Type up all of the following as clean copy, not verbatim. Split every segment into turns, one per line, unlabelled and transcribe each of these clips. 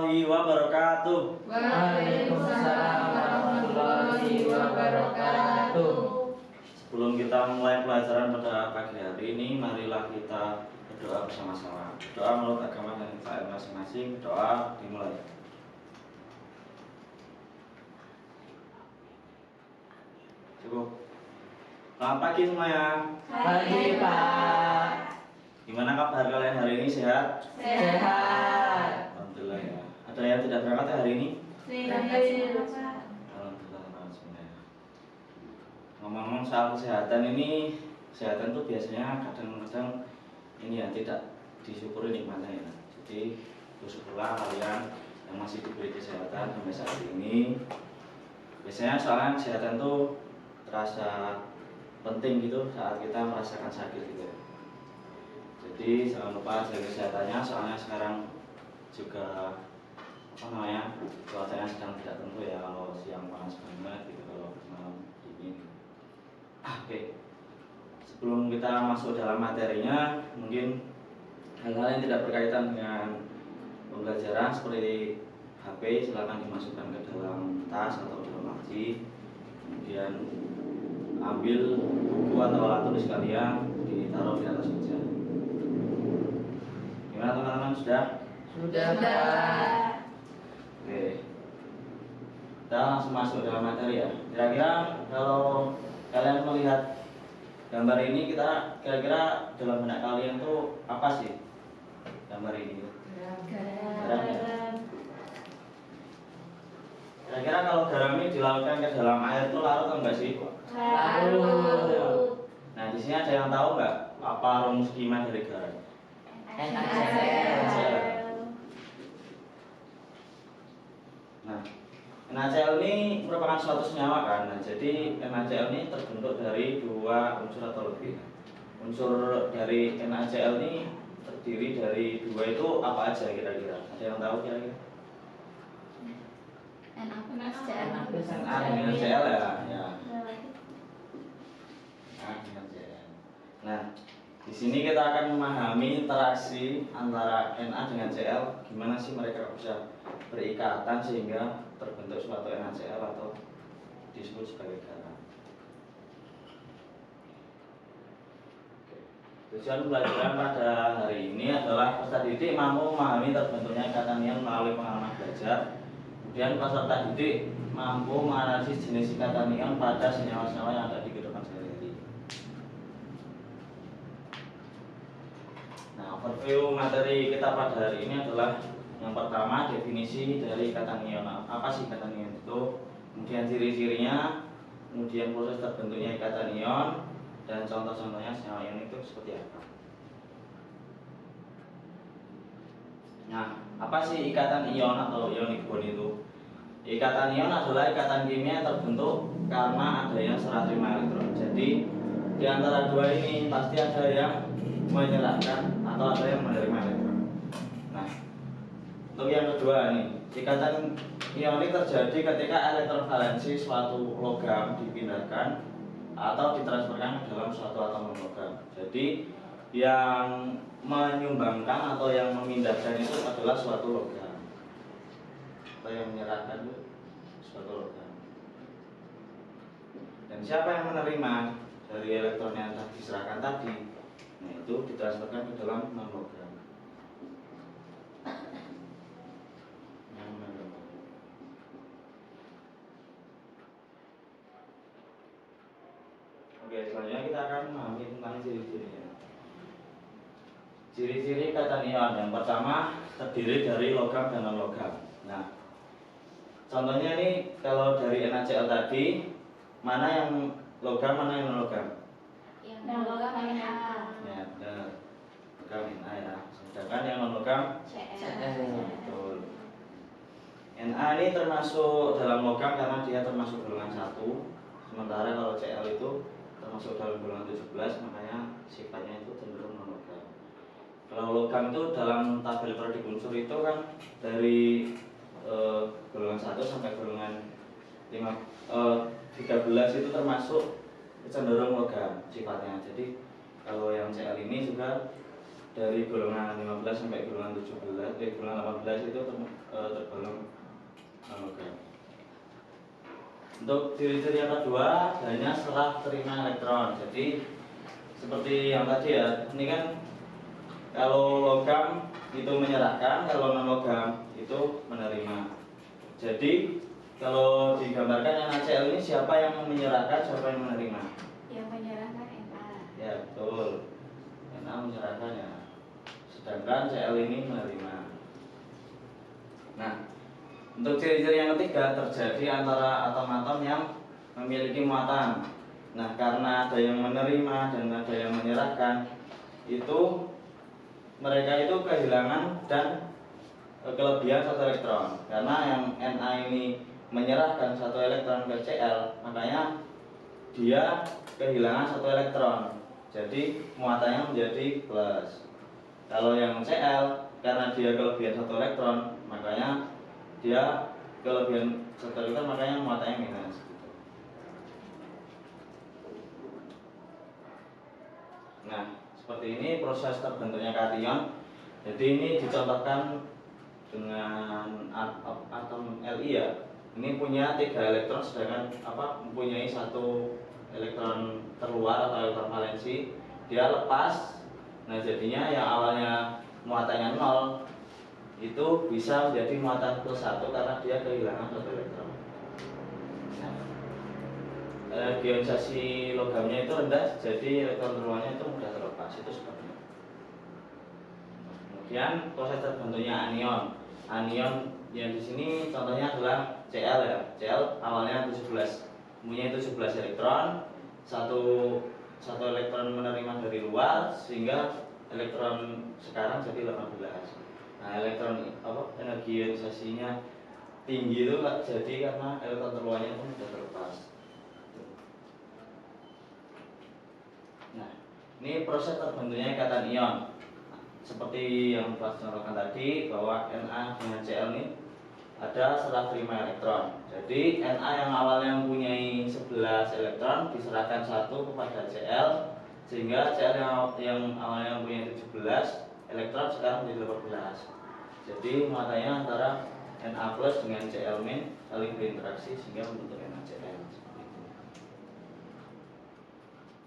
warahmatullahi wabarakatuh.
Waalaikumsalam warahmatullahi wabarakatuh.
Sebelum kita mulai pelajaran pada pagi hari ini, marilah kita berdoa bersama-sama. Doa menurut agama dan kita masing-masing. Doa dimulai. Cukup. Selamat pagi semuanya.
Pagi Pak.
Gimana kabar kalian hari ini? Sehat?
Sehat.
Alhamdulillah ya. Ada yang tidak berangkat ya hari ini?
Berangkat semua Pak.
Alhamdulillah semuanya. Ngomong-ngomong soal kesehatan ini, kesehatan tuh biasanya kadang-kadang ini ya tidak disyukuri nikmatnya ya. Jadi bersyukurlah kalian yang masih diberi kesehatan sampai saat ini. Biasanya soalnya kesehatan tuh terasa penting gitu saat kita merasakan sakit gitu. Jadi jangan lupa jaga kesehatannya, soalnya sekarang juga cuacanya sedang tidak tentu ya, kalau siang panas banget gitu, kalau malam dingin. Oke. Sebelum kita masuk dalam materinya, mungkin hal-hal yang tidak berkaitan dengan pembelajaran seperti HP silakan dimasukkan ke dalam tas atau dalam laci. Kemudian ambil buku atau alat tulis kalian, ditaruh di atas meja. Gimana teman-teman, sudah?
Sudah Pak.
Oke. Kita langsung masuk dalam materi ya. Kira-kira kalau kalian melihat gambar ini, kita kira-kira dalam benak kalian tuh apa sih gambar ini? Garam ya? Kira-kira kalau garam ini dilarutkan ke dalam air itu larut atau enggak sih?
Larut.
Nah, di sini ada yang tahu nggak apa rumus kimia dari garam?
NaCl.
Nah, NaCl ini merupakan suatu senyawa kan. Nah, jadi NaCl ini terbentuk dari dua unsur atau lebih. Unsur dari NaCl ini terdiri dari dua, itu apa aja kira-kira? Ada yang tahu kira-kira? Na dengan Cl ya. Na dengan Cl. Nah, di sini kita akan memahami interaksi antara Na dengan Cl. Gimana sih mereka bisa berikatan sehingga terbentuk suatu NaCl atau disebut sebagai garam. Tujuan pelajaran pada hari ini adalah peserta didik mampu memahami terbentuknya ikatan ion melalui pengalaman belajar. Kemudian peserta didik mampu menganalisis jenis ikatan ion pada senyawa-senyawa yang ada di kehidupan sehari-hari. Nah, overview materi kita pada hari ini adalah yang pertama, definisi dari ikatan ion. Apa sih ikatan ion itu? Kemudian ciri-cirinya, kemudian proses terbentuknya ikatan ion, dan contoh-contohnya senyawa ion itu seperti apa. Nah, apa sih ikatan ion atau ionic bond itu? Ikatan ion adalah ikatan kimia yang terbentuk karena adanya serah terima elektron. Jadi di antara dua ini pasti ada yang menyerahkan atau ada yang menerima elektron. Nah, untuk yang kedua nih, ikatan ionik terjadi ketika elektron valensi suatu logam dipindahkan atau ditransferkan ke dalam suatu atom logam. Jadi yang menyumbangkan atau yang memindahkan itu adalah suatu logam, atau yang menyerahkan itu suatu logam. Dan siapa yang menerima dari elektron yang diserahkan tadi? Nah, itu ditransferkan ke dalam non logam. Oke, selanjutnya kita akan memahami tentang ciri-cirinya. Ciri-ciri ikatan ion yang pertama terdiri dari logam dan non-logam. Nah, contohnya nih, kalau dari NaCl tadi, mana yang logam, mana yang non-logam?
Yang logam Na.
Ya, benar. Logam Na ya. Sedangkan yang non-logam
Cl.
betul. Na ini termasuk dalam logam karena dia termasuk golongan 1. Sementara kalau Cl itu termasuk dalam golongan 17, makanya sifatnya itu cenderung non-logam. Kalau logam itu dalam tabel periodik unsur itu kan dari golongan 1 sampai golongan 13 itu termasuk cenderung logam sifatnya. Jadi kalau yang Cl ini juga dari golongan 15 sampai golongan 17, golongan 18 itu tergolong non-logam. Untuk ciri-ciri yang kedua, adanya serah terima elektron. Jadi seperti yang tadi ya, ini kan kalau logam itu menyerahkan, kalau non logam itu menerima. Jadi kalau digambarkan NaCl ini siapa yang menyerahkan, siapa yang menerima?
Yang menyerahkan Na.
Ya betul, Na menyerahkan ya. Sedangkan Cl ini menerima. Nah, untuk ciri-ciri yang ketiga terjadi antara atom-atom yang memiliki muatan. Nah, karena ada yang menerima dan ada yang menyerahkan, itu mereka itu kehilangan dan kelebihan satu elektron. Karena yang Na ini menyerahkan satu elektron ke Cl, makanya dia kehilangan satu elektron. Jadi muatannya menjadi plus. Kalau yang Cl, karena dia kelebihan satu elektron, makanya dia kelebihan satu elektron, makanya muatannya minus. Nah, seperti ini proses terbentuknya kation. Jadi ini dicontohkan dengan atom Li ya. Ini punya 3 elektron, sedangkan mempunyai 1 elektron terluar atau elektron valensi. Dia lepas. Nah, jadinya yang awalnya muatannya 0 itu bisa menjadi muatan plus 1 karena dia kehilangan 1 elektron. Nah, ionisasi logamnya itu rendah, jadi elektron terluarnya itu mudah terlepas. Itu sebabnya. Kemudian proses terbentuknya anion. Anion yang di sini contohnya adalah Cl ya. Cl awalnya 17, punya 17 elektron, satu elektron menerima dari luar sehingga elektron sekarang jadi 18. Nah, elektron energi ionisasinya tinggi itu jadi karena elektron terluarnya itu sudah terlepas. Nah, ini proses terbentuknya ikatan ion. Seperti yang telah dicontohkan tadi bahwa Na dengan Cl ini ada serah terima elektron. Jadi Na yang awalnya mempunyai 11 elektron diserahkan 1 kepada Cl, sehingga Cl yang awalnya mempunyai 17 elektron sekarang menjadi 18. Jadi muatannya antara Na plus dengan Cl min saling berinteraksi sehingga membentuk NaCl.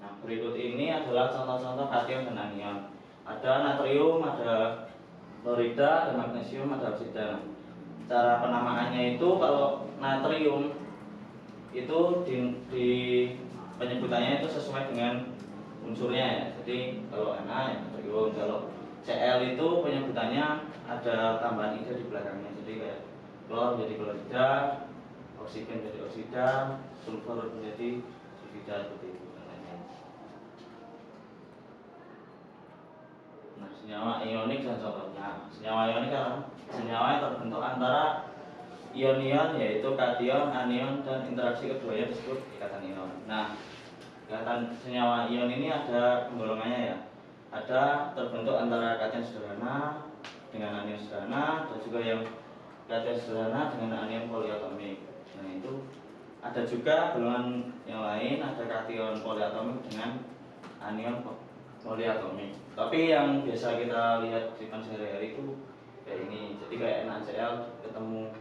Nah, berikut ini adalah contoh-contoh kation dan anion. Ada natrium, ada klorida, ada magnesium, ada oksida. Cara penamaannya itu kalau natrium itu di penyebutannya itu sesuai dengan unsurnya ya. Jadi kalau Na ya natrium, kalau Cl itu penyebutannya ada tambahan ida di belakangnya. Jadi kayak klor jadi klorida, oksigen jadi oksida, sulfur menjadi sulfida seperti itu. Nah, senyawa ionik dan contohnya. Senyawa ionik adalah senyawa yang terbentuk antara ion-ion yaitu kation, anion, dan interaksi keduanya disebut ikatan ion. Nah, ikatan senyawa ion ini ada penggolongannya ya. Ada terbentuk antara kation sederhana dengan anion sederhana, dan juga yang kation sederhana dengan anion poliatomik. Nah, itu ada juga golongan yang lain, ada kation poliatomik dengan anion poliatomik. Tapi yang biasa kita lihat di sehari-hari itu kayak ini. Jadi kayak NaCl ketemu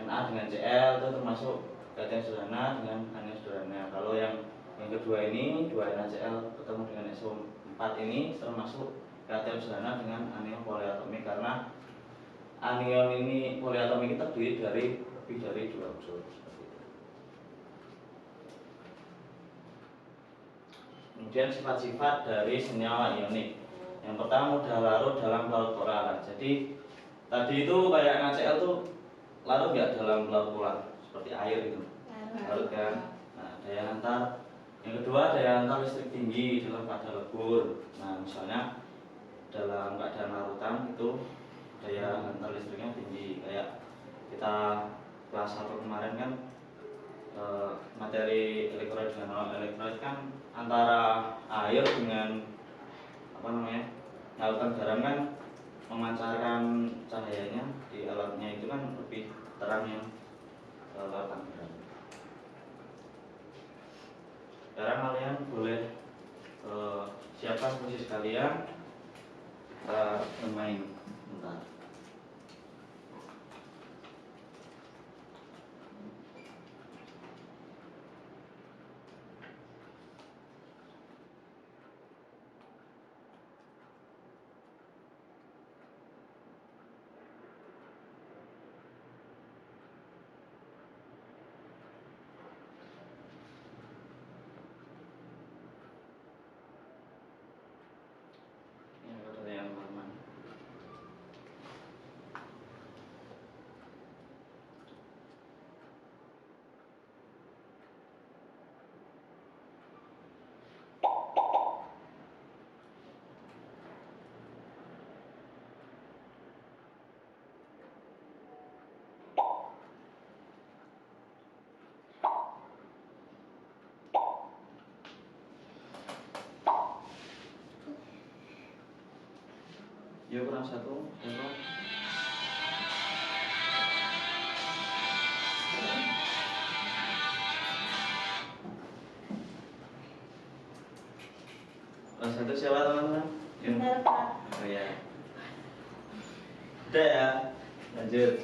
Na dengan Cl itu termasuk kation sederhana dengan anion sederhana. Kalau yang kedua ini 2 NaCl ketemu dengan SO4 ini termasuk kation sederhana dengan anion poliatomik karena anion ini poliatomik itu terdiri dari lebih dari 2 unsur. Kemudian sifat-sifat dari senyawa ionik. Yang pertama mudah larut dalam laut polar. Jadi tadi itu kayak NaCl tuh larut nggak dalam laut polar seperti air itu. Larut kan. Nah, daya antar. Yang kedua daya antar listrik tinggi dalam keadaan lebur. Nah, misalnya dalam keadaan larutan itu daya antar listriknya tinggi. Kayak kita kelas 1 kemarin kan materi elektrolit dengan non elektrolit kan antara air dengan lautan garam kan memancarkan cahayanya di alatnya itu kan lebih terang yang lautan garam. Sekarang kalian boleh siapkan posisi kalian Kita bermain bentar. Ini ada yang teman-teman. Ya kurang satu, berapa? Kurang satu siapa teman-teman?
Benar, Pak.
Oh ya. Udah ya, lanjut.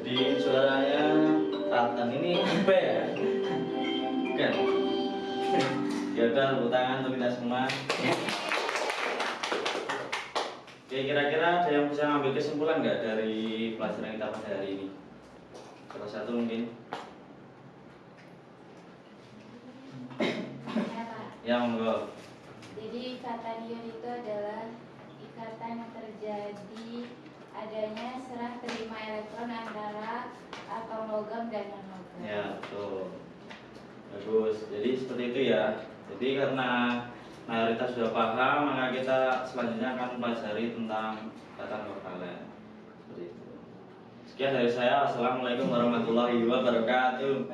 Jadi suaranya Ratan ini apa ya? Bukan. Ya udah, tepuk tangan untuk kita semua. Oke, kira-kira ada yang bisa ngambil kesimpulan nggak dari pelajaran kita pada hari ini? Salah satu mungkin.
Ya, Pak.
Ya, monggo.
Jadi ikatan ion itu adalah ikatan yang terjadi adanya serah terima elektron antara atom logam dan non logam.
Ya, betul. Bagus. Jadi seperti itu ya. Jadi karena mayoritas sudah paham, maka kita selanjutnya akan mempelajari tentang ikatan kovalen. Seperti itu. Sekian dari saya. Assalamualaikum warahmatullahi wabarakatuh.